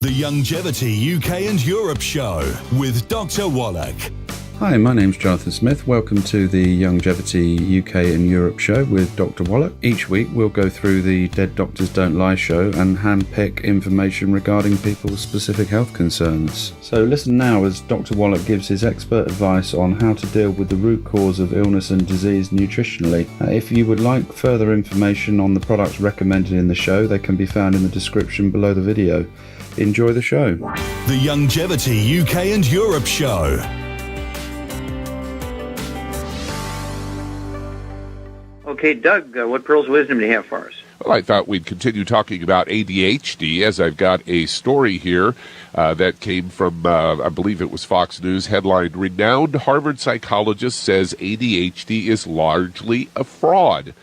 The Youngevity UK and Europe Show with Dr. Wallach. Hi, my name's Jonathan Smith. Welcome to the Youngevity UK and Europe Show with Dr. Wallach. Each week we'll go through the Dead Doctors Don't Lie show and handpick information regarding people's specific health concerns. So listen now as Dr. Wallach gives his expert advice on how to deal with the root cause of illness and disease nutritionally. If you would like further information on the products recommended in the show, they can be found in the description below the video. Enjoy the show. The Youngevity UK and Europe Show. Okay, Doug, what pearls of wisdom do you have for us? Well, I thought we'd continue talking about ADHD, as I've got a story here that came from, I believe it was Fox News, headlined, "Renowned Harvard Psychologist Says ADHD is Largely a Fraud."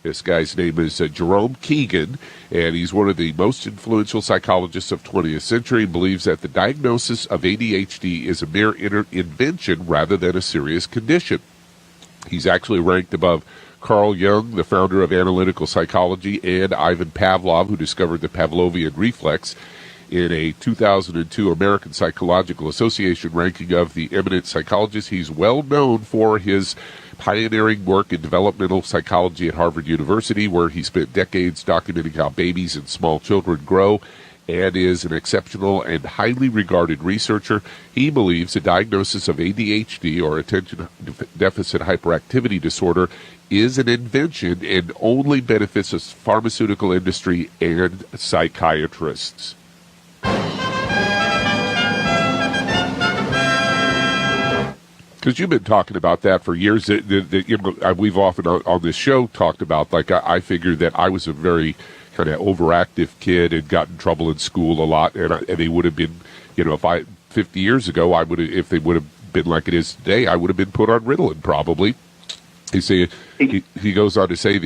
This guy's name is Jerome Keegan, and he's one of the most influential psychologists of 20th century, believes that the diagnosis of ADHD is a mere invention rather than a serious condition. He's actually ranked above Carl Jung, the founder of analytical psychology, and Ivan Pavlov, who discovered the Pavlovian reflex, in a 2002 American Psychological Association ranking of the eminent psychologists. He's well known for his pioneering work in developmental psychology at Harvard University, where he spent decades documenting how babies and small children grow, and is an exceptional and highly regarded researcher. He believes a diagnosis of ADHD, or attention deficit hyperactivity disorder, is an invention and only benefits the pharmaceutical industry and psychiatrists. Because you've been talking about that for years. We've often on this show talked about, like, I figured that I was a very kind of overactive kid and got in trouble in school a lot, and they would have been, if 50 years ago, if they would have been like it is today, I would have been put on Ritalin probably. He goes on to say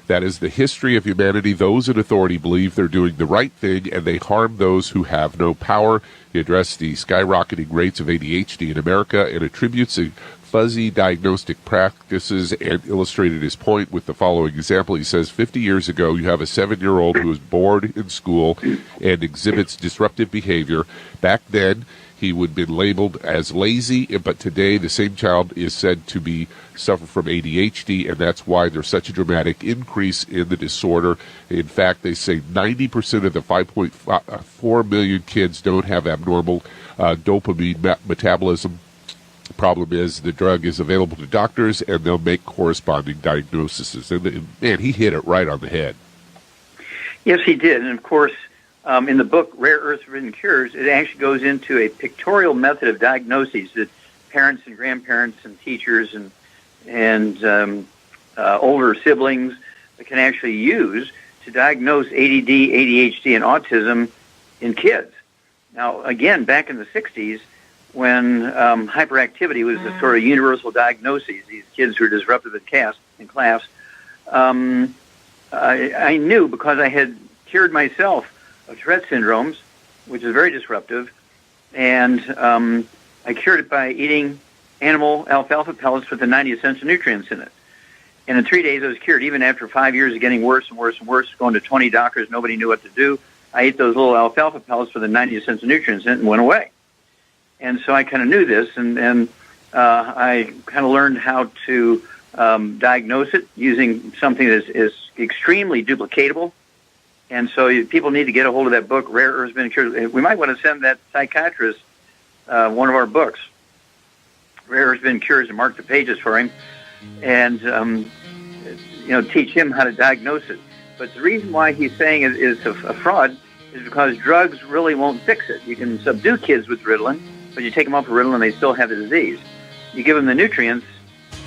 that is the history of humanity. Those in authority believe they're doing the right thing, and they harm those who have no power. He addressed the skyrocketing rates of ADHD in America and attributes the fuzzy diagnostic practices, and illustrated his point with the following example. He says, 50 years ago, you have a 7-year-old who is bored in school and exhibits disruptive behavior. Back then, he would have been labeled as lazy, but today the same child is said to suffer from ADHD, and that's why there's such a dramatic increase in the disorder. In fact, they say 90% of the 5.4 million kids don't have abnormal dopamine metabolism. The problem is the drug is available to doctors, and they'll make corresponding diagnoses. And man, he hit it right on the head. Yes, he did. And, of course, in the book, Rare Earth-Ridden Cures, it actually goes into a pictorial method of diagnoses that parents and grandparents and teachers and older siblings can actually use to diagnose ADD, ADHD, and autism in kids. Now, again, back in the 60s, when hyperactivity was a sort of universal diagnosis, these kids who were disruptive in class, I knew, because I had cured myself of Tourette syndromes, which is very disruptive, and I cured it by eating animal alfalfa pellets with the 90 essential nutrients in it. And in 3 days, I was cured. Even after 5 years of getting worse and worse and worse, going to 20 doctors, nobody knew what to do, I ate those little alfalfa pellets with the 90 essential nutrients in it and went away. And so I kind of knew this, and I kind of learned how to diagnose it using something that is extremely duplicatable. And so people need to get a hold of that book, Rare Earth-Ridden Cures. We might want to send that psychiatrist one of our books, Rare Earth-Ridden Cures, and mark the pages for him, and teach him how to diagnose it. But the reason why he's saying it is a fraud is because drugs really won't fix it. You can subdue kids with Ritalin, but you take them off of Ritalin, they still have the disease. You give them the nutrients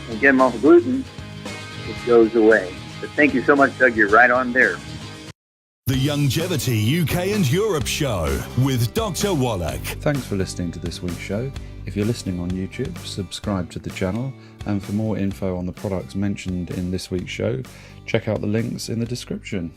and get them off of gluten, it goes away. But thank you so much, Doug. You're right on there. The Youngevity UK and Europe Show with Dr. Wallach. Thanks for listening to this week's show. If you're listening on YouTube, subscribe to the channel, and for more info on the products mentioned in this week's show, check out the links in the description.